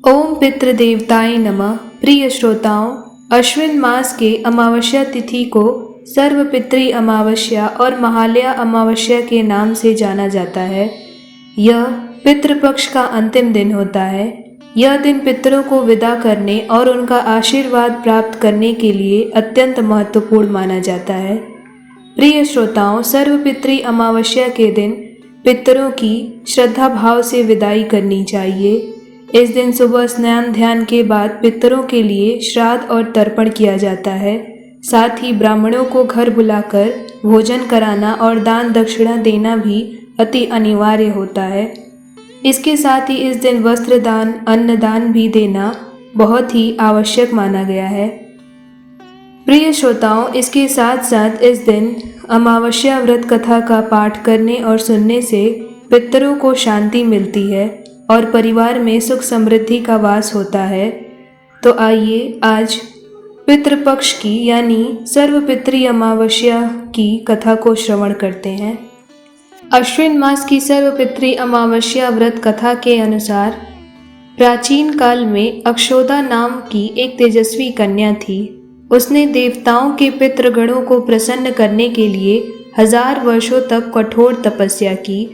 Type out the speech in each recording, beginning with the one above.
ओम पितृदेवताय नमः। प्रिय श्रोताओं, अश्विन मास के अमावस्या तिथि को सर्व पितृ अमावस्या और महालया अमावस्या के नाम से जाना जाता है। यह पितृपक्ष का अंतिम दिन होता है। यह दिन पितरों को विदा करने और उनका आशीर्वाद प्राप्त करने के लिए अत्यंत महत्वपूर्ण माना जाता है। प्रिय श्रोताओं, सर्व पितृ अमावस्या के दिन पितरों की श्रद्धा भाव से विदाई करनी चाहिए। इस दिन सुबह स्नान ध्यान के बाद पितरों के लिए श्राद्ध और तर्पण किया जाता है। साथ ही ब्राह्मणों को घर बुलाकर भोजन कराना और दान दक्षिणा देना भी अति अनिवार्य होता है। इसके साथ ही इस दिन वस्त्र दान, अन्न दान भी देना बहुत ही आवश्यक माना गया है। प्रिय श्रोताओं, इसके साथ साथ इस दिन अमावस्या व्रत कथा का पाठ करने और सुनने से पितरों को शांति मिलती है और परिवार में सुख समृद्धि का वास होता है। तो आइए आज पितृपक्ष की यानी सर्व पितृ अमावस्या की कथा को श्रवण करते हैं। अश्विन मास की सर्व पितृ अमावस्या व्रत कथा के अनुसार प्राचीन काल में अक्षोदा नाम की एक तेजस्वी कन्या थी। उसने देवताओं के पितृगणों को प्रसन्न करने के लिए 1000 वर्षों तक कठोर तपस्या की।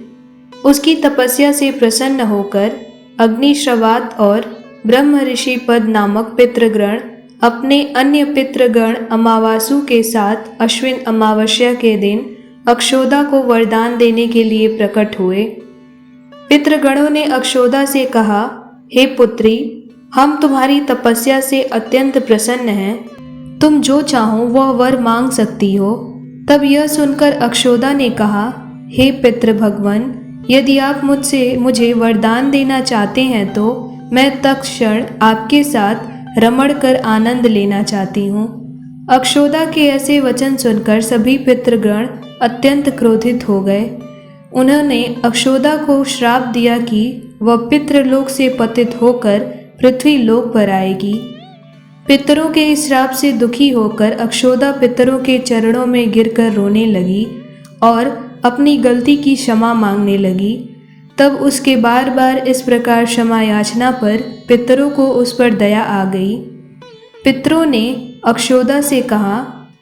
उसकी तपस्या से प्रसन्न होकर अग्निश्रवात और ब्रह्म ऋषि पद नामक पितृगण अपने अन्य पितृगण अमावासु के साथ अश्विन अमावस्या के दिन अक्षोदा को वरदान देने के लिए प्रकट हुए। पितृगणों ने अक्षोदा से कहा, हे पुत्री, हम तुम्हारी तपस्या से अत्यंत प्रसन्न हैं। तुम जो चाहो वह वर मांग सकती हो। तब यह सुनकर अक्षोदा ने कहा, हे पितृ भगवान, यदि आप मुझे वरदान देना चाहते हैं तो मैं तत्क्षण आपके साथ रमण कर आनंद लेना चाहती हूँ। अक्षोदा के ऐसे वचन सुनकर सभी पितृगण अत्यंत क्रोधित हो गए। उन्होंने अक्षोदा को श्राप दिया कि वह पितृलोक से पतित होकर पृथ्वी लोक पर आएगी। पितरों के इस श्राप से दुखी होकर अक्षोदा पितरों के चरणों में गिरकर रोने लगी और अपनी गलती की क्षमा मांगने लगी। तब उसके बार बार इस प्रकार क्षमा याचना पर पितरों को उस पर दया आ गई। पितरों ने अक्षोदा से कहा,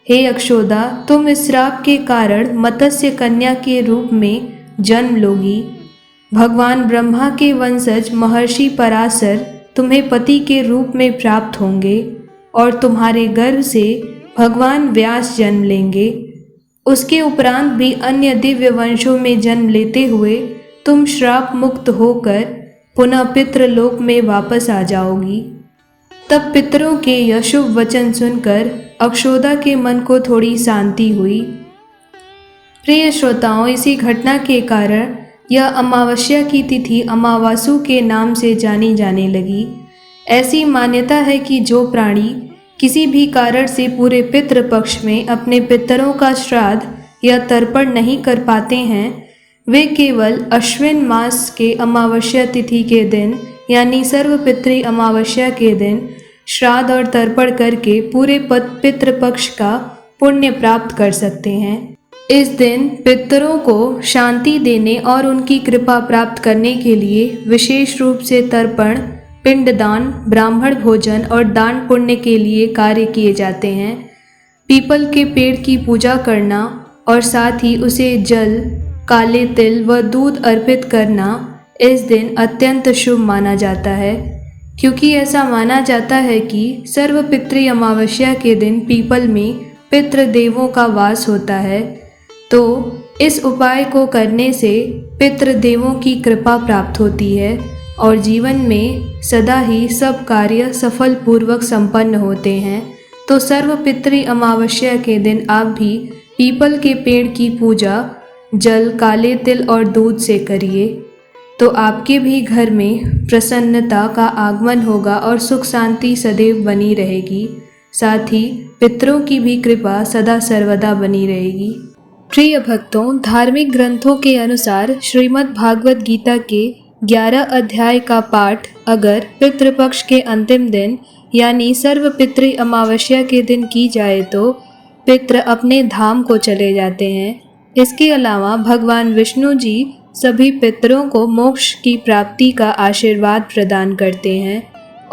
हे अक्षोदा, तुम इस श्राप के कारण मत्स्य कन्या के रूप में जन्म लोगी। भगवान ब्रह्मा के वंशज महर्षि पराशर तुम्हें पति के रूप में प्राप्त होंगे और तुम्हारे गर्भ से भगवान व्यास जन्म लेंगे। उसके उपरांत भी अन्य दिव्य वंशों में जन्म लेते हुए तुम श्राप मुक्त होकर पुनः पितृलोक में वापस आ जाओगी। तब पितरों के यह शुभ वचन सुनकर अक्षोदा के मन को थोड़ी शांति हुई। प्रिय श्रोताओं, इसी घटना के कारण यह अमावस्या की तिथि अमावासु के नाम से जानी जाने लगी। ऐसी मान्यता है कि जो प्राणी किसी भी कारण से पूरे पितृपक्ष में अपने पितरों का श्राद्ध या तर्पण नहीं कर पाते हैं, वे केवल अश्विन मास के अमावस्या तिथि के दिन यानी सर्व पितृ अमावस्या के दिन श्राद्ध और तर्पण करके पूरे पितृपक्ष का पुण्य प्राप्त कर सकते हैं। इस दिन पितरों को शांति देने और उनकी कृपा प्राप्त करने के लिए विशेष रूप से तर्पण, पिंडदान, ब्राह्मण भोजन और दान पुण्य के लिए कार्य किए जाते हैं। पीपल के पेड़ की पूजा करना और साथ ही उसे जल, काले तिल व दूध अर्पित करना इस दिन अत्यंत शुभ माना जाता है, क्योंकि ऐसा माना जाता है कि सर्व पितृ अमावस्या के दिन पीपल में पितृदेवों का वास होता है। तो इस उपाय को करने से पितृदेवों की कृपा प्राप्त होती है और जीवन में सदा ही सब कार्य सफल पूर्वक संपन्न होते हैं। तो सर्व पितृ अमावस्या के दिन आप भी पीपल के पेड़ की पूजा जल, काले तिल और दूध से करिए, तो आपके भी घर में प्रसन्नता का आगमन होगा और सुख शांति सदैव बनी रहेगी। साथ ही पितरों की भी कृपा सदा सर्वदा बनी रहेगी। प्रिय भक्तों, धार्मिक ग्रंथों के अनुसार श्रीमद् भागवत गीता के 11 अध्याय का पाठ अगर पितृपक्ष के अंतिम दिन यानी सर्व पितृ अमावस्या के दिन की जाए तो पितृ अपने धाम को चले जाते हैं। इसके अलावा भगवान विष्णु जी सभी पितरों को मोक्ष की प्राप्ति का आशीर्वाद प्रदान करते हैं।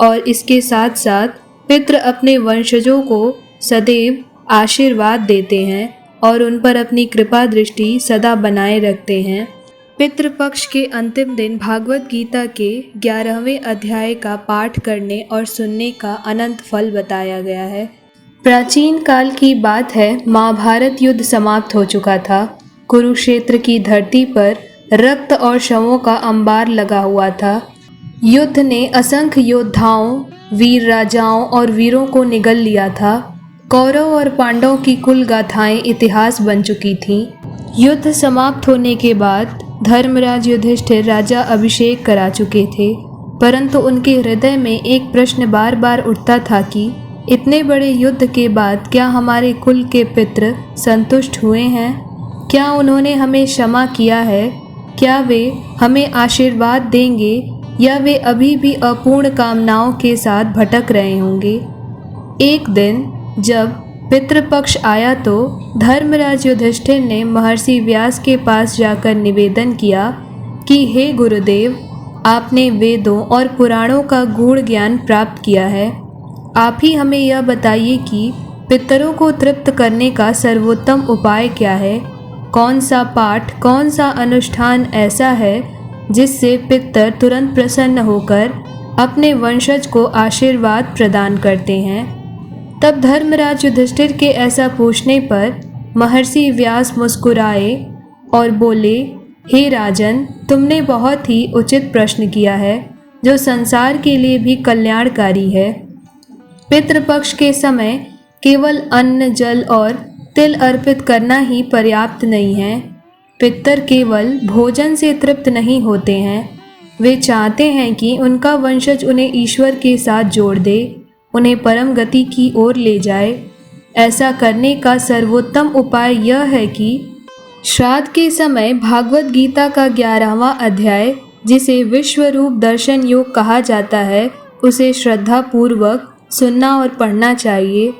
और इसके साथ साथ पितृ अपने वंशजों को सदैव आशीर्वाद देते हैं और उन पर अपनी कृपा दृष्टि सदा बनाए रखते हैं। पितृपक्ष के अंतिम दिन भागवत गीता के 11वें अध्याय का पाठ करने और सुनने का अनंत फल बताया गया है। प्राचीन काल की बात है, महाभारत युद्ध समाप्त हो चुका था। कुरुक्षेत्र की धरती पर रक्त और शवों का अंबार लगा हुआ था। युद्ध ने असंख्य योद्धाओं, वीर राजाओं और वीरों को निगल लिया था। कौरव और पांडवों की कुल गाथाएं इतिहास बन चुकी थीं। युद्ध समाप्त होने के बाद धर्मराज युधिष्ठिर राजा अभिषेक करा चुके थे, परंतु उनके हृदय में एक प्रश्न बार बार उठता था कि इतने बड़े युद्ध के बाद क्या हमारे कुल के पितृ संतुष्ट हुए हैं? क्या उन्होंने हमें क्षमा किया है? क्या वे हमें आशीर्वाद देंगे या वे अभी भी अपूर्ण कामनाओं के साथ भटक रहे होंगे? एक दिन जब पितृपक्ष आया तो धर्मराज युधिष्ठिर ने महर्षि व्यास के पास जाकर निवेदन किया कि हे गुरुदेव, आपने वेदों और पुराणों का गूढ़ ज्ञान प्राप्त किया है। आप ही हमें यह बताइए कि पितरों को तृप्त करने का सर्वोत्तम उपाय क्या है? कौन सा पाठ, कौन सा अनुष्ठान ऐसा है जिससे पितर तुरंत प्रसन्न होकर अपने वंशज को आशीर्वाद प्रदान करते हैं? तब धर्मराज युधिष्ठिर के ऐसा पूछने पर महर्षि व्यास मुस्कुराए और बोले, हे राजन, तुमने बहुत ही उचित प्रश्न किया है जो संसार के लिए भी कल्याणकारी है। पितृपक्ष के समय केवल अन्न, जल और तिल अर्पित करना ही पर्याप्त नहीं है। पितर केवल भोजन से तृप्त नहीं होते हैं, वे चाहते हैं कि उनका वंशज उन्हें ईश्वर के साथ जोड़ दे, उन्हें परम गति की ओर ले जाए। ऐसा करने का सर्वोत्तम उपाय यह है कि श्राद्ध के समय भागवत गीता का 11वां अध्याय, जिसे विश्वरूप दर्शन योग कहा जाता है, उसे श्रद्धा पूर्वक सुनना और पढ़ना चाहिए।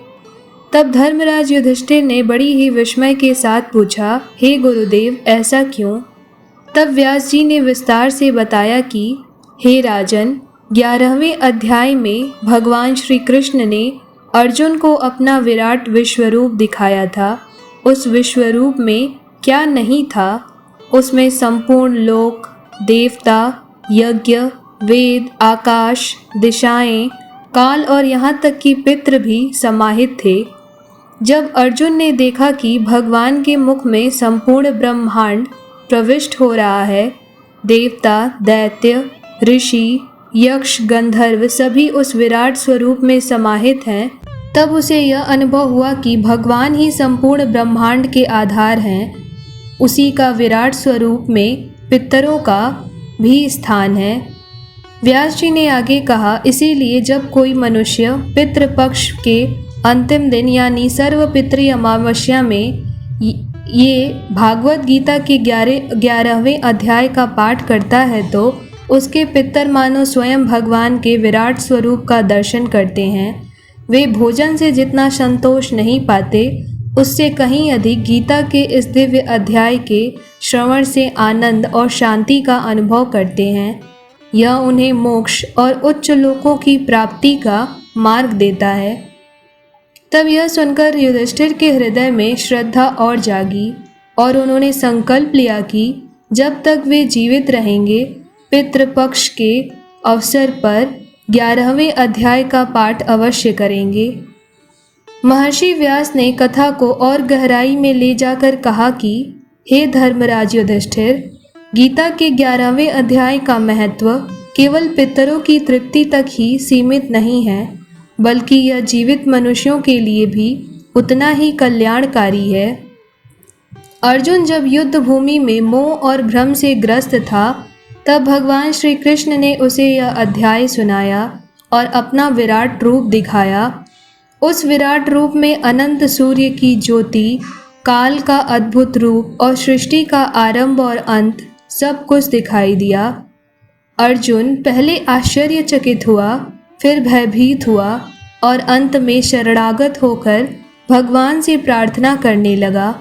तब धर्मराज युधिष्ठिर ने बड़ी ही विस्मय के साथ पूछा, हे गुरुदेव, ऐसा क्यों? तब व्यास जी ने विस्तार से बताया कि हे राजन, 11वें अध्याय में भगवान श्री कृष्ण ने अर्जुन को अपना विराट विश्वरूप दिखाया था। उस विश्वरूप में क्या नहीं था? उसमें संपूर्ण लोक, देवता, यज्ञ, वेद, आकाश, दिशाएं, काल और यहाँ तक कि पितृ भी समाहित थे। जब अर्जुन ने देखा कि भगवान के मुख में संपूर्ण ब्रह्मांड प्रविष्ट हो रहा है, देवता, दैत्य, ऋषि, यक्ष, गंधर्व सभी उस विराट स्वरूप में समाहित हैं, तब उसे यह अनुभव हुआ कि भगवान ही संपूर्ण ब्रह्मांड के आधार हैं। उसी का विराट स्वरूप में पितरों का भी स्थान है। व्यास जी ने आगे कहा, इसीलिए जब कोई मनुष्य पितृपक्ष के अंतिम दिन यानी सर्वपितृ अमावस्या में ये भागवत गीता के 11वें अध्याय का पाठ करता है तो उसके पितर मानो स्वयं भगवान के विराट स्वरूप का दर्शन करते हैं। वे भोजन से जितना संतोष नहीं पाते, उससे कहीं अधिक गीता के इस दिव्य अध्याय के श्रवण से आनंद और शांति का अनुभव करते हैं। यह उन्हें मोक्ष और उच्च लोकों की प्राप्ति का मार्ग देता है। तब यह सुनकर युधिष्ठिर के हृदय में श्रद्धा और जागी और उन्होंने संकल्प लिया कि जब तक वे जीवित रहेंगे, पितृपक्ष के अवसर पर 11वें अध्याय का पाठ अवश्य करेंगे। महर्षि व्यास ने कथा को और गहराई में ले जाकर कहा कि हे धर्मराज युधिष्ठिर, गीता के 11वें अध्याय का महत्व केवल पितरों की तृप्ति तक ही सीमित नहीं है, बल्कि यह जीवित मनुष्यों के लिए भी उतना ही कल्याणकारी है। अर्जुन जब युद्ध भूमि में मोह और भ्रम से ग्रस्त था, तब भगवान श्री कृष्ण ने उसे यह अध्याय सुनाया और अपना विराट रूप दिखाया। उस विराट रूप में अनंत सूर्य की ज्योति, काल का अद्भुत रूप और सृष्टि का आरंभ और अंत सब कुछ दिखाई दिया। अर्जुन पहले आश्चर्यचकित हुआ, फिर भयभीत हुआ और अंत में शरणागत होकर भगवान से प्रार्थना करने लगा।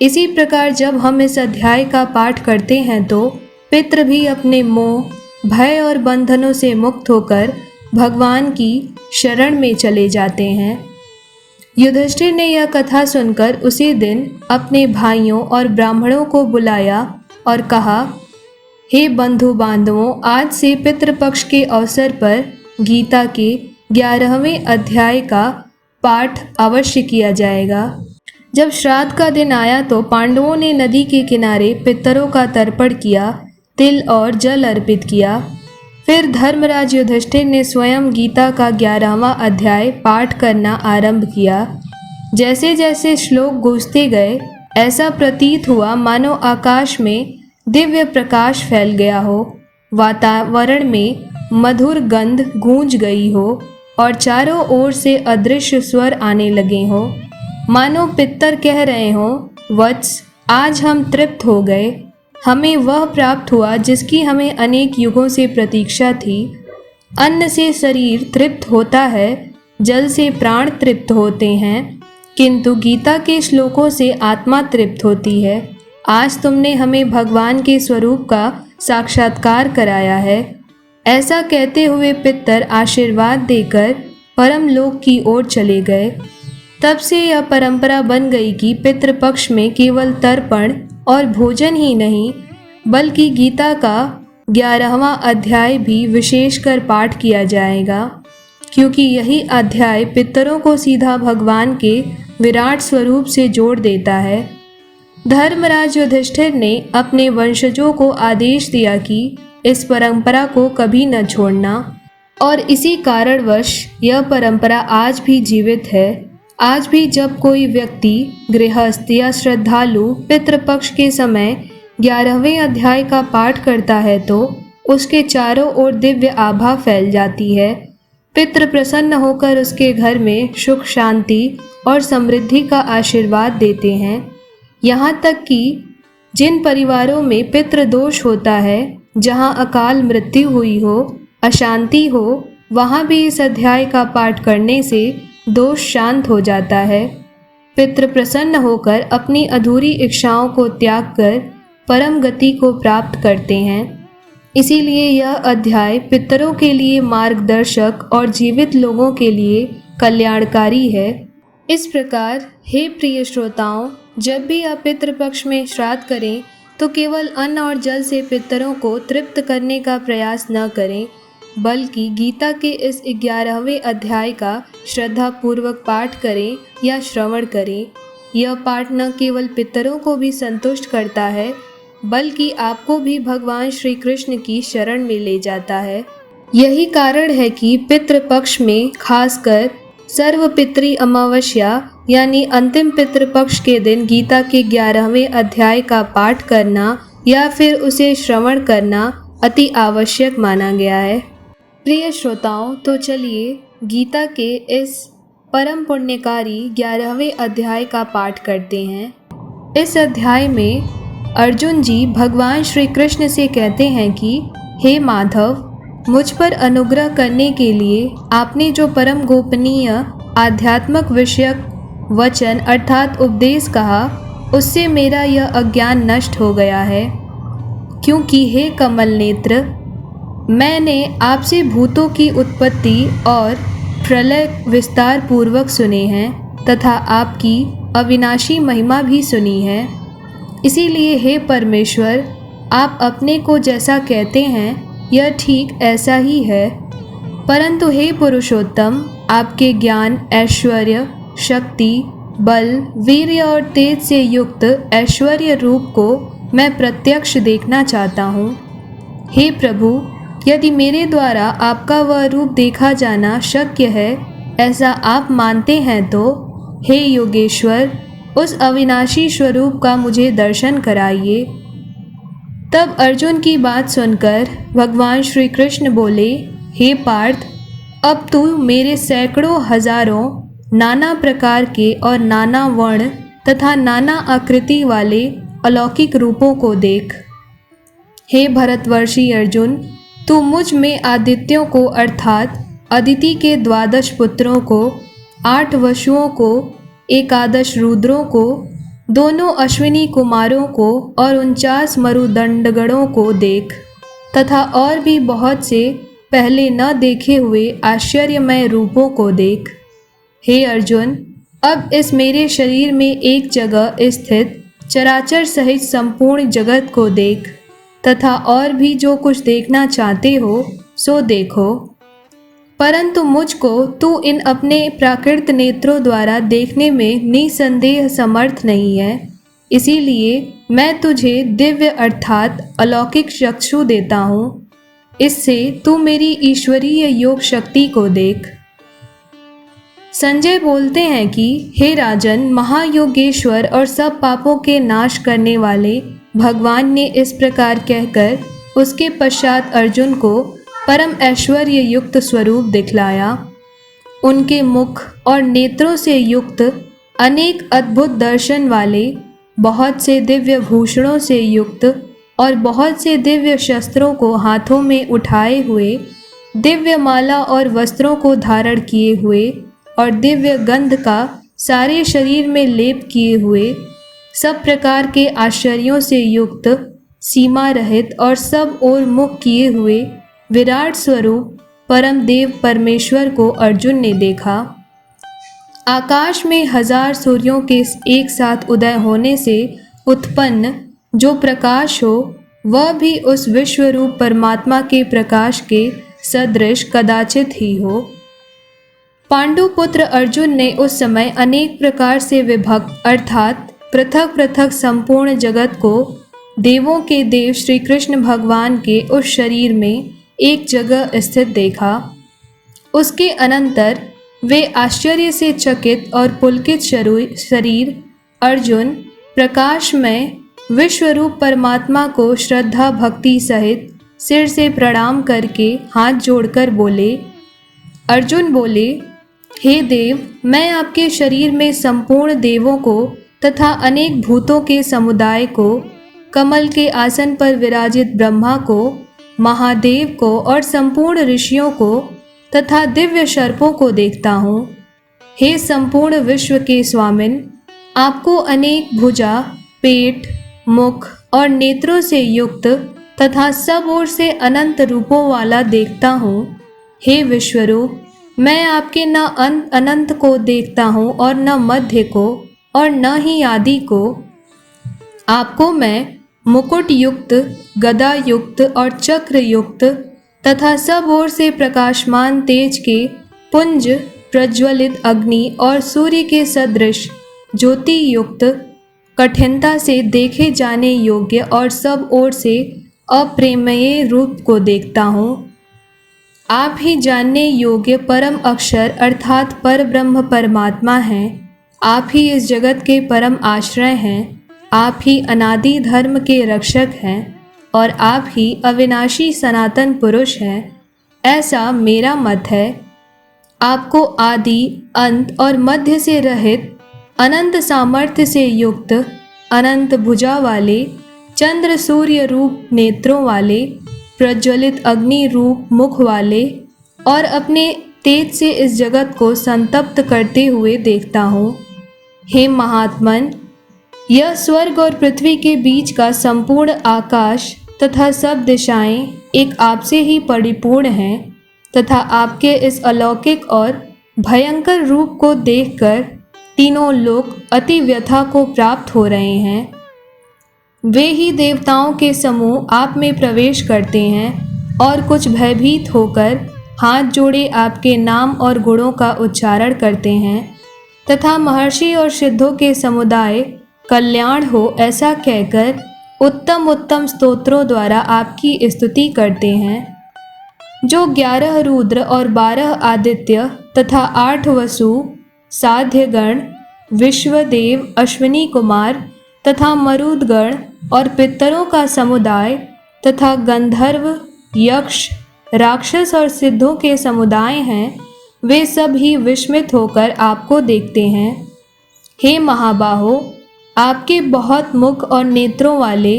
इसी प्रकार जब हम इस अध्याय का पाठ करते हैं तो पितृ भी अपने मोह, भय और बंधनों से मुक्त होकर भगवान की शरण में चले जाते हैं। युधिष्ठिर ने यह कथा सुनकर उसी दिन अपने भाइयों और ब्राह्मणों को बुलाया और कहा, हे बंधु बांधवों, आज से पितृपक्ष के अवसर पर गीता के 11वें अध्याय का पाठ अवश्य किया जाएगा। जब श्राद्ध का दिन आया तो पांडवों ने नदी के किनारे पितरों का तर्पण किया, तिल और जल अर्पित किया। फिर धर्मराज युधिष्ठिर ने स्वयं गीता का 11वां अध्याय पाठ करना आरंभ किया। जैसे जैसे श्लोक गूंजते गए, ऐसा प्रतीत हुआ मानो आकाश में दिव्य प्रकाश फैल गया हो, वातावरण में मधुर गंध गूंज गई हो और चारों ओर से अदृश्य स्वर आने लगे हो। मानो पितर कह रहे हो, वत्स, आज हम तृप्त हो गए। हमें वह प्राप्त हुआ जिसकी हमें अनेक युगों से प्रतीक्षा थी। अन्न से शरीर तृप्त होता है, जल से प्राण तृप्त होते हैं, किंतु गीता के श्लोकों से आत्मा तृप्त होती है। आज तुमने हमें भगवान के स्वरूप का साक्षात्कार कराया है। ऐसा कहते हुए पितर आशीर्वाद देकर परम लोक की ओर चले गए। तब से यह परंपरा बन गई कि पितृपक्ष में केवल तर्पण और भोजन ही नहीं, बल्कि गीता का 11वां अध्याय भी विशेषकर पाठ किया जाएगा, क्योंकि यही अध्याय पितरों को सीधा भगवान के विराट स्वरूप से जोड़ देता है। धर्मराज युधिष्ठिर ने अपने वंशजों को आदेश दिया कि इस परंपरा को कभी न छोड़ना, और इसी कारणवश यह परंपरा आज भी जीवित है। आज भी जब कोई व्यक्ति, गृहस्थ या श्रद्धालु पितृपक्ष के समय 11वें अध्याय का पाठ करता है तो उसके चारों ओर दिव्य आभा फैल जाती है। पितृ प्रसन्न होकर उसके घर में सुख, शांति और समृद्धि का आशीर्वाद देते हैं। यहाँ तक कि जिन परिवारों में पितृ दोष होता है, जहाँ अकाल मृत्यु हुई हो, अशांति हो, वहाँ भी इस अध्याय का पाठ करने से दोष शांत हो जाता है। पितृ प्रसन्न होकर अपनी अधूरी इच्छाओं को त्याग कर परम गति को प्राप्त करते हैं। इसीलिए यह अध्याय पितरों के लिए मार्गदर्शक और जीवित लोगों के लिए कल्याणकारी है। इस प्रकार हे प्रिय श्रोताओं, जब भी आप पितृपक्ष में श्राद्ध करें तो केवल अन्न और जल से पितरों को तृप्त करने का प्रयास न करें, बल्कि गीता के इस 11वें अध्याय का श्रद्धापूर्वक पाठ करें या श्रवण करें। यह पाठ न केवल पितरों को भी संतुष्ट करता है, बल्कि आपको भी भगवान श्री कृष्ण की शरण में ले जाता है। यही कारण है कि पितृपक्ष में खासकर सर्वपितृ अमावस्या यानी अंतिम पितृपक्ष के दिन गीता के 11वें अध्याय का पाठ करना या फिर उसे श्रवण करना अति आवश्यक माना गया है। प्रिय श्रोताओं, तो चलिए गीता के इस परम पुण्यकारी 11वें अध्याय का पाठ करते हैं। इस अध्याय में अर्जुन जी भगवान श्री कृष्ण से कहते हैं कि हे माधव, मुझ पर अनुग्रह करने के लिए आपने जो परम गोपनीय आध्यात्मक विषयक वचन अर्थात उपदेश कहा, उससे मेरा यह अज्ञान नष्ट हो गया है। क्योंकि हे कमल नेत्र, मैंने आपसे भूतों की उत्पत्ति और प्रलय विस्तार पूर्वक सुने हैं तथा आपकी अविनाशी महिमा भी सुनी है। इसीलिए हे परमेश्वर, आप अपने को जैसा कहते हैं यह ठीक ऐसा ही है, परंतु हे पुरुषोत्तम, आपके ज्ञान, ऐश्वर्य, शक्ति, बल, वीर्य और तेज से युक्त ऐश्वर्य रूप को मैं प्रत्यक्ष देखना चाहता हूँ। हे प्रभु, यदि मेरे द्वारा आपका वह रूप देखा जाना शक्य है, ऐसा आप मानते हैं तो हे योगेश्वर, उस अविनाशी स्वरूप का मुझे दर्शन कराइए। तब अर्जुन की बात सुनकर भगवान श्री कृष्ण बोले, हे पार्थ, अब तू मेरे सैकड़ों हजारों नाना प्रकार के और नाना वर्ण तथा नाना आकृति वाले अलौकिक रूपों को देख। हे भरतवर्षी अर्जुन, तू मुझ में आदित्यों को अर्थात अदिति के 12 पुत्रों को, 8 वसुओं को, 11 रुद्रों को, दोनों अश्विनी कुमारों को और 49 मरुदंडगणों को देख, तथा और भी बहुत से पहले न देखे हुए आश्चर्यमय रूपों को देख। हे अर्जुन, अब इस मेरे शरीर में एक जगह स्थित चराचर सहित संपूर्ण जगत को देख तथा और भी जो कुछ देखना चाहते हो सो देखो, परंतु मुझको तू इन अपने प्राकृत नेत्रों द्वारा देखने में निसंदेह समर्थ नहीं है। इसीलिए मैं तुझे दिव्य अर्थात अलौकिक चक्षु देता हूँ। इससे तू मेरी ईश्वरीय योग शक्ति को देख। संजय बोलते हैं कि हे राजन, महायोगेश्वर और सब पापों के नाश करने वाले भगवान ने इस प्रकार कहकर उसके पश्चात अर्जुन को परम ऐश्वर्य युक्त स्वरूप दिखलाया। उनके मुख और नेत्रों से युक्त अनेक अद्भुत दर्शन वाले, बहुत से दिव्य भूषणों से युक्त और बहुत से दिव्य शस्त्रों को हाथों में उठाए हुए, दिव्य माला और वस्त्रों को धारण किए हुए और दिव्य गंध का सारे शरीर में लेप किए हुए, सब प्रकार के आश्चर्यों से युक्त, सीमा रहित और सब ओर मुख किए हुए विराट स्वरूप परम देव परमेश्वर को अर्जुन ने देखा। आकाश में 1000 सूर्यों के एक साथ उदय होने से उत्पन्न जो प्रकाश हो, वह भी उस विश्वरूप परमात्मा के प्रकाश के सदृश कदाचित ही हो। पांडुपुत्र अर्जुन ने उस समय अनेक प्रकार से विभक्त अर्थात पृथक पृथक संपूर्ण जगत को देवों के देव श्री कृष्ण भगवान के उस शरीर में एक जगह स्थित देखा। उसके अनंतर वे आश्चर्य से चकित और पुलकित शरीर अर्जुन प्रकाशमय विश्वरूप परमात्मा को श्रद्धा भक्ति सहित सिर से प्रणाम करके हाथ जोड़कर बोले। अर्जुन बोले, हे देव, मैं आपके शरीर में संपूर्ण देवों को तथा अनेक भूतों के समुदाय को, कमल के आसन पर विराजित ब्रह्मा को, महादेव को और संपूर्ण ऋषियों को तथा दिव्य सर्पों को देखता हूँ। हे संपूर्ण विश्व के स्वामिन, आपको अनेक भुजा, पेट, मुख और नेत्रों से युक्त तथा सब ओर से अनंत रूपों वाला देखता हूँ। हे विश्वरूप, मैं आपके न अनंत को देखता हूँ और न मध्य को और न ही आदि को। आपको मैं मुकुट युक्त, गदा युक्त और चक्र युक्त तथा सब ओर से प्रकाशमान तेज के पुंज, प्रज्वलित अग्नि और सूर्य के सदृश ज्योति युक्त, कठिनता से देखे जाने योग्य और सब ओर से अप्रेमेय रूप को देखता हूँ। आप ही जानने योग्य परम अक्षर अर्थात पर ब्रह्म परमात्मा हैं। आप ही इस जगत के परम आश्रय हैं। आप ही अनादि धर्म के रक्षक हैं और आप ही अविनाशी सनातन पुरुष हैं, ऐसा मेरा मत है। आपको आदि, अंत और मध्य से रहित, अनंत सामर्थ्य से युक्त, अनंत भुजा वाले, चंद्र सूर्य रूप नेत्रों वाले, प्रज्वलित अग्नि रूप मुख वाले और अपने तेज से इस जगत को संतप्त करते हुए देखता हूँ। हे महात्मन, यह स्वर्ग और पृथ्वी के बीच का संपूर्ण आकाश तथा सब दिशाएं एक आपसे ही परिपूर्ण हैं तथा आपके इस अलौकिक और भयंकर रूप को देखकर तीनों लोक अति व्यथा को प्राप्त हो रहे हैं। वे ही देवताओं के समूह आप में प्रवेश करते हैं और कुछ भयभीत होकर हाथ जोड़े आपके नाम और गुणों का उच्चारण करते हैं तथा महर्षि और सिद्धों के समुदाय कल्याण हो ऐसा कहकर उत्तम उत्तम स्तोत्रों द्वारा आपकी स्तुति करते हैं। जो 11 रुद्र और 12 आदित्य तथा 8 वसु, साध्यगण, विश्वदेव, अश्विनी कुमार तथा मरुदगण और पितरों का समुदाय तथा गंधर्व, यक्ष, राक्षस और सिद्धों के समुदाय हैं, वे सब ही विस्मित होकर आपको देखते हैं। हे महाबाहो, आपके बहुत मुख और नेत्रों वाले,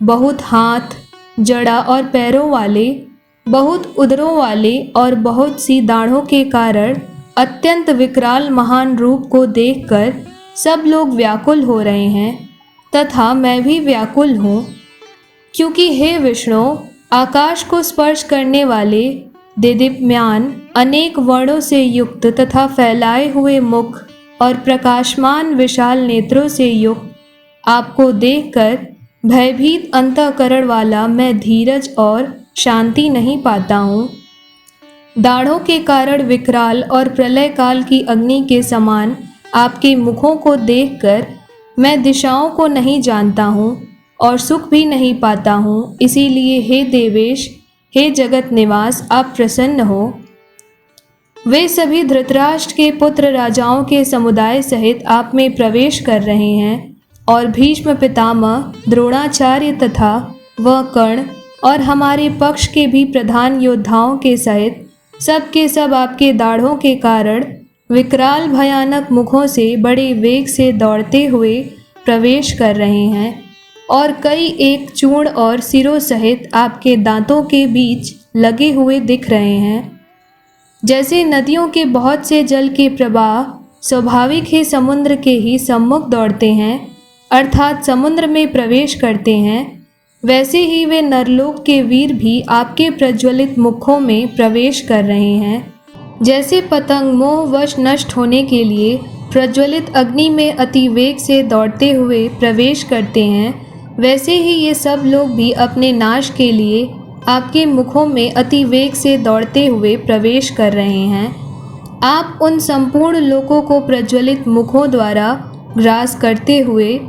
बहुत हाथ, जड़ा और पैरों वाले, बहुत उदरों वाले और बहुत सी दाढ़ों के कारण अत्यंत विकराल महान रूप को देखकर सब लोग व्याकुल हो रहे हैं तथा मैं भी व्याकुल हूँ। क्योंकि हे विष्णु, आकाश को स्पर्श करने वाले, देदीप्यमान अनेक वर्णों से युक्त तथा फैलाए हुए मुख और प्रकाशमान विशाल नेत्रों से युक्त आपको देखकर भयभीत अंतःकरण वाला मैं धीरज और शांति नहीं पाता हूँ। दाढ़ों के कारण विकराल और प्रलय काल की अग्नि के समान आपके मुखों को देखकर मैं दिशाओं को नहीं जानता हूँ और सुख भी नहीं पाता हूँ। इसीलिए हे देवेश, हे जगत निवास, आप प्रसन्न हो। वे सभी धृतराष्ट्र के पुत्र राजाओं के समुदाय सहित आप में प्रवेश कर रहे हैं और भीष्म पितामह, द्रोणाचार्य तथा वह कर्ण और हमारे पक्ष के भी प्रधान योद्धाओं के सहित सब के सब आपके दाढ़ों के कारण विकराल भयानक मुखों से बड़े वेग से दौड़ते हुए प्रवेश कर रहे हैं और कई एक चूर्ण और सिरों सहित आपके दांतों के बीच लगे हुए दिख रहे हैं। जैसे नदियों के बहुत से जल के प्रवाह स्वाभाविक ही समुद्र के ही सम्मुख दौड़ते हैं, अर्थात समुद्र में प्रवेश करते हैं, वैसे ही वे नरलोक के वीर भी आपके प्रज्वलित मुखों में प्रवेश कर रहे हैं। जैसे पतंग मोहवश नष्ट होने के लिए प्रज्वलित अग्नि में अति वेग से दौड़ते हुए प्रवेश करते हैं, वैसे ही ये सब लोग भी अपने नाश के लिए आपके मुखों में अति वेग से दौड़ते हुए प्रवेश कर रहे हैं। आप उन संपूर्ण लोकों को प्रज्वलित मुखों द्वारा ग्रास करते हुए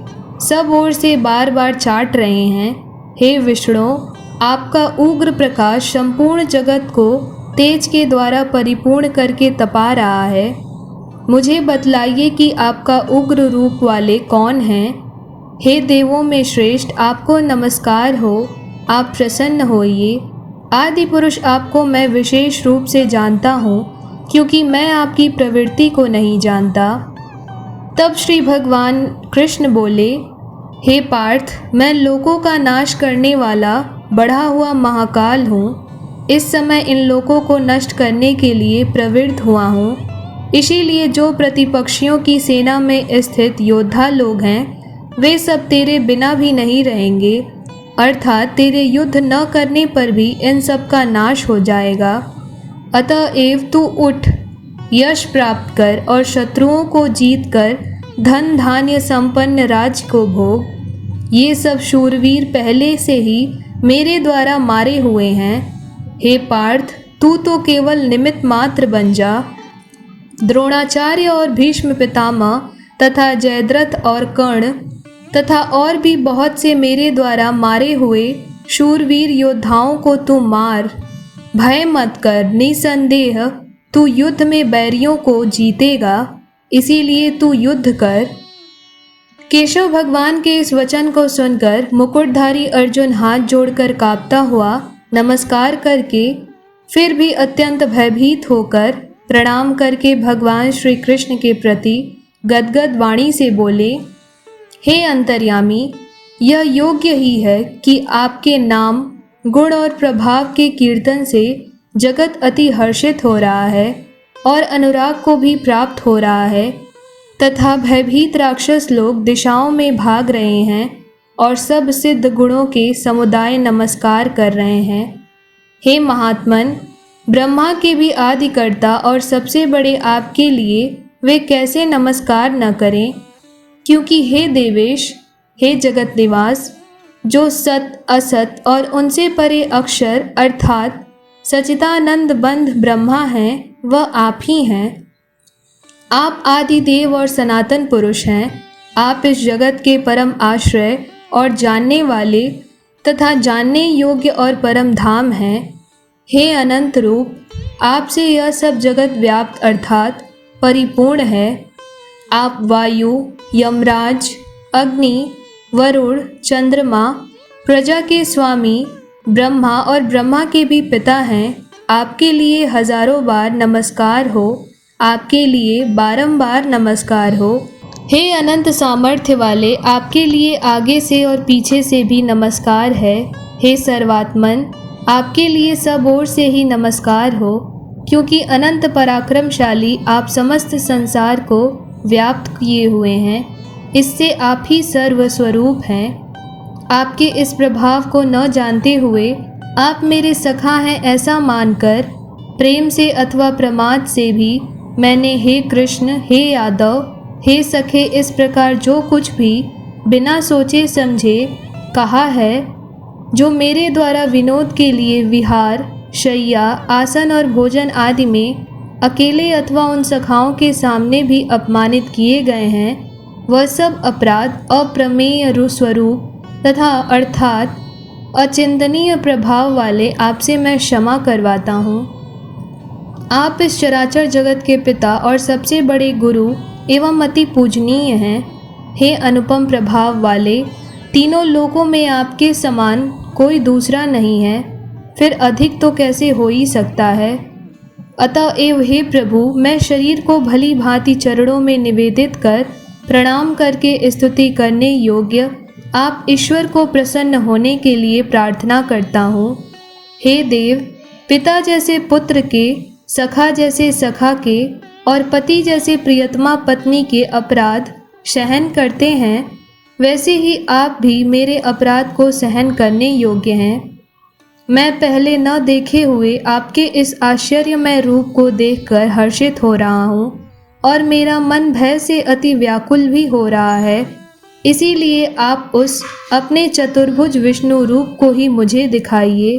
सब ओर से बार बार चाट रहे हैं। हे विष्णु, आपका उग्र प्रकाश संपूर्ण जगत को तेज के द्वारा परिपूर्ण करके तपा रहा है। मुझे बतलाइए कि आपका उग्र रूप वाले कौन हैं। हे देवों में श्रेष्ठ, आपको नमस्कार हो, आप प्रसन्न होइए। आदि पुरुष, आपको मैं विशेष रूप से जानता हूँ, क्योंकि मैं आपकी प्रवृत्ति को नहीं जानता। तब श्री भगवान कृष्ण बोले, हे पार्थ, मैं लोकों का नाश करने वाला बढ़ा हुआ महाकाल हूँ। इस समय इन लोकों को नष्ट करने के लिए प्रवृत्त हुआ हूँ। इसीलिए जो प्रतिपक्षियों की सेना में स्थित योद्धा लोग हैं, वे सब तेरे बिना भी नहीं रहेंगे, अर्थात तेरे युद्ध न करने पर भी इन सब का नाश हो जाएगा। अतएव तू उठ, यश प्राप्त कर और शत्रुओं को जीत कर धन धान्य संपन्न राज्य को भोग। ये सब शूरवीर पहले से ही मेरे द्वारा मारे हुए हैं। हे पार्थ, तू तो केवल निमित्त मात्र बन जा। द्रोणाचार्य और भीष्म पितामह तथा जयद्रथ और कर्ण तथा और भी बहुत से मेरे द्वारा मारे हुए शूरवीर योद्धाओं को तू मार। भय मत कर, निसंदेह तू युद्ध में बैरियों को जीतेगा, इसीलिए तू युद्ध कर। केशव भगवान के इस वचन को सुनकर मुकुटधारी अर्जुन हाथ जोड़कर कांपता हुआ नमस्कार करके फिर भी अत्यंत भयभीत होकर प्रणाम करके भगवान श्री कृष्ण के प्रति गदगद वाणी से बोले, हे अंतर्यामी, यह योग्य ही है कि आपके नाम, गुण और प्रभाव के कीर्तन से जगत अति हर्षित हो रहा है और अनुराग को भी प्राप्त हो रहा है, तथा भयभीत राक्षस लोग दिशाओं में भाग रहे हैं और सब सिद्ध गुणों के समुदाय नमस्कार कर रहे हैं। हे महात्मन, ब्रह्मा के भी आदिकर्ता और सबसे बड़े आपके लिए वे कैसे नमस्कार न करें, क्योंकि हे देवेश, हे जगत निवास, जो सत असत और उनसे परे अक्षर अर्थात सचिदानंद बंध ब्रह्मा हैं, वह आप ही हैं। आप आदि देव और सनातन पुरुष हैं। आप इस जगत के परम आश्रय और जानने वाले तथा जानने योग्य और परम धाम हैं। हे अनंत रूप, आपसे यह सब जगत व्याप्त अर्थात परिपूर्ण है। आप वायु, यमराज, अग्नि, वरुण, चंद्रमा, प्रजा के स्वामी, ब्रह्मा और ब्रह्मा के भी पिता हैं। आपके लिए हजारों बार नमस्कार हो, आपके लिए बारंबार नमस्कार हो। हे अनंत सामर्थ्य वाले, आपके लिए आगे से और पीछे से भी नमस्कार है। हे सर्वात्मन, आपके लिए सब ओर से ही नमस्कार हो, क्योंकि अनंत पराक्रमशाली आप समस्त संसार को व्याप्त किए हुए हैं। इससे आप ही सर्वस्वरूप हैं। आपके इस प्रभाव को न जानते हुए आप मेरे सखा हैं ऐसा मानकर प्रेम से अथवा प्रमाद से भी मैंने हे कृष्ण, हे यादव, हे सखे इस प्रकार जो कुछ भी बिना सोचे समझे कहा है, जो मेरे द्वारा विनोद के लिए विहार, शय्या, आसन और भोजन आदि में अकेले अथवा उन सखाओं के सामने भी अपमानित किए गए हैं, वह सब अपराध अप्रमेय स्वरूप तथा अर्थात अचिंतनीय प्रभाव वाले आपसे मैं क्षमा करवाता हूँ। आप इस चराचर जगत के पिता और सबसे बड़े गुरु एवं अति पूजनीय हैं। हे अनुपम प्रभाव वाले, तीनों लोकों में आपके समान कोई दूसरा नहीं है, फिर अधिक तो कैसे हो ही सकता है। अतएव हे प्रभु, मैं शरीर को भली भांति चरणों में निवेदित कर प्रणाम करके स्तुति करने योग्य आप ईश्वर को प्रसन्न होने के लिए प्रार्थना करता हूँ। हे देव, पिता जैसे पुत्र के, सखा जैसे सखा के और पति जैसे प्रियतमा पत्नी के अपराध सहन करते हैं, वैसे ही आप भी मेरे अपराध को सहन करने योग्य हैं। मैं पहले न देखे हुए आपके इस आश्चर्यमय रूप को देखकर हर्षित हो रहा हूँ और मेरा मन भय से अति व्याकुल भी हो रहा है। इसीलिए आप उस अपने चतुर्भुज विष्णु रूप को ही मुझे दिखाइए।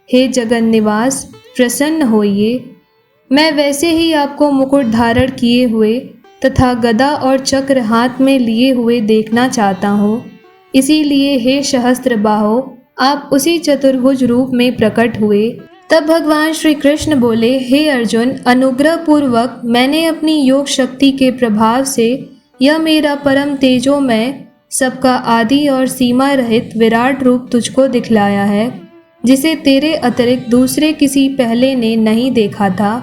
हे जगन निवास, प्रसन्न होइए। मैं वैसे ही आपको मुकुट धारण किए हुए तथा गदा और चक्र हाथ में लिए हुए देखना चाहता हूँ। इसीलिए हे सहस्त्र बाहो, आप उसी चतुर्भुज रूप में प्रकट हुए। तब भगवान श्री कृष्ण बोले, हे अर्जुन, अनुग्रह पूर्वक मैंने अपनी योग शक्ति के प्रभाव से यह मेरा परम तेजोमय, सबका आदि और सीमा रहित विराट रूप तुझको दिखलाया है, जिसे तेरे अतिरिक्त दूसरे किसी पहले ने नहीं देखा था।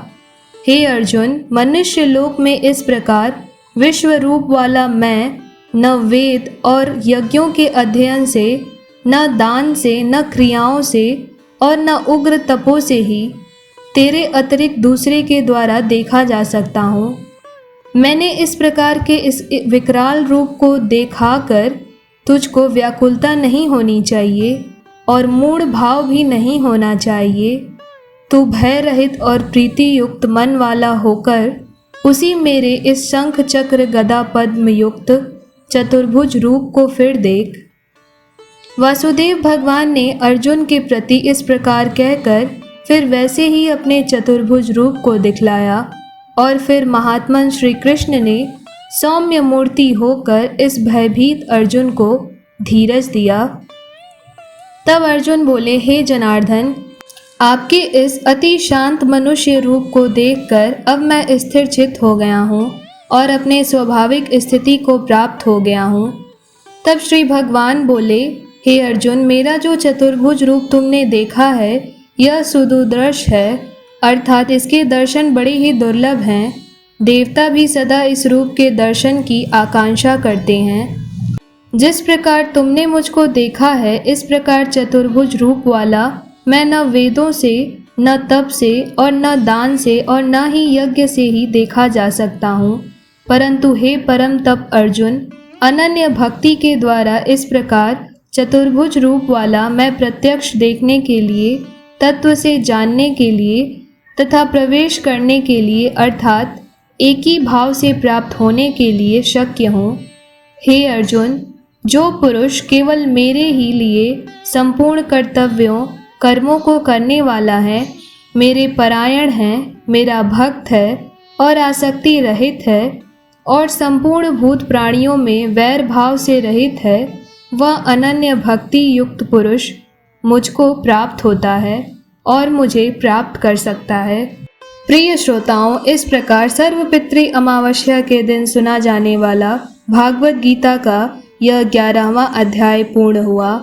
हे अर्जुन, मनुष्य लोक में इस प्रकार विश्व रूप वाला मैं न वेद और यज्ञों के अध्ययन से, न दान से, न क्रियाओं से और न उग्र तपों से ही तेरे अतिरिक्त दूसरे के द्वारा देखा जा सकता हूँ। मैंने इस प्रकार के इस विकराल रूप को देखाकर तुझको व्याकुलता नहीं होनी चाहिए और मूढ़ भाव भी नहीं होना चाहिए। तू भय रहित और प्रीति युक्त मन वाला होकर उसी मेरे इस शंख चक्र गदा पद्म युक्त चतुर्भुज रूप को फिर देख। वासुदेव भगवान ने अर्जुन के प्रति इस प्रकार कहकर फिर वैसे ही अपने चतुर्भुज रूप को दिखलाया और फिर महात्मन श्री कृष्ण ने सौम्य मूर्ति होकर इस भयभीत अर्जुन को धीरज दिया। तब अर्जुन बोले, हे जनार्दन, आपके इस अति शांत मनुष्य रूप को देखकर अब मैं स्थिर चित्त हो गया हूँ और अपने स्वाभाविक स्थिति को प्राप्त हो गया हूँ। तब श्री भगवान बोले, हे अर्जुन, मेरा जो चतुर्भुज रूप तुमने देखा है यह सुदुर्दर्श है, अर्थात इसके दर्शन बड़े ही दुर्लभ हैं। देवता भी सदा इस रूप के दर्शन की आकांक्षा करते हैं। जिस प्रकार तुमने मुझको देखा है, इस प्रकार चतुर्भुज रूप वाला मैं न वेदों से, न तप से और न दान से और न ही यज्ञ से ही देखा जा सकता हूँ, परंतु हे परम तप अर्जुन, अनन्य भक्ति के द्वारा इस प्रकार चतुर्भुज रूप वाला मैं प्रत्यक्ष देखने के लिए, तत्व से जानने के लिए तथा प्रवेश करने के लिए अर्थात एक ही भाव से प्राप्त होने के लिए शक्य हूँ। हे अर्जुन, जो पुरुष केवल मेरे ही लिए संपूर्ण कर्तव्यों कर्मों को करने वाला है, मेरे परायण है, मेरा भक्त है और आसक्ति रहित है और संपूर्ण भूत प्राणियों में वैर भाव से रहित है, वह अनन्य भक्ति युक्त पुरुष मुझको प्राप्त होता है और मुझे प्राप्त कर सकता है। प्रिय श्रोताओं, इस प्रकार सर्वपितृ अमावस्या के दिन सुना जाने वाला भागवत गीता का यह 11वां अध्याय पूर्ण हुआ।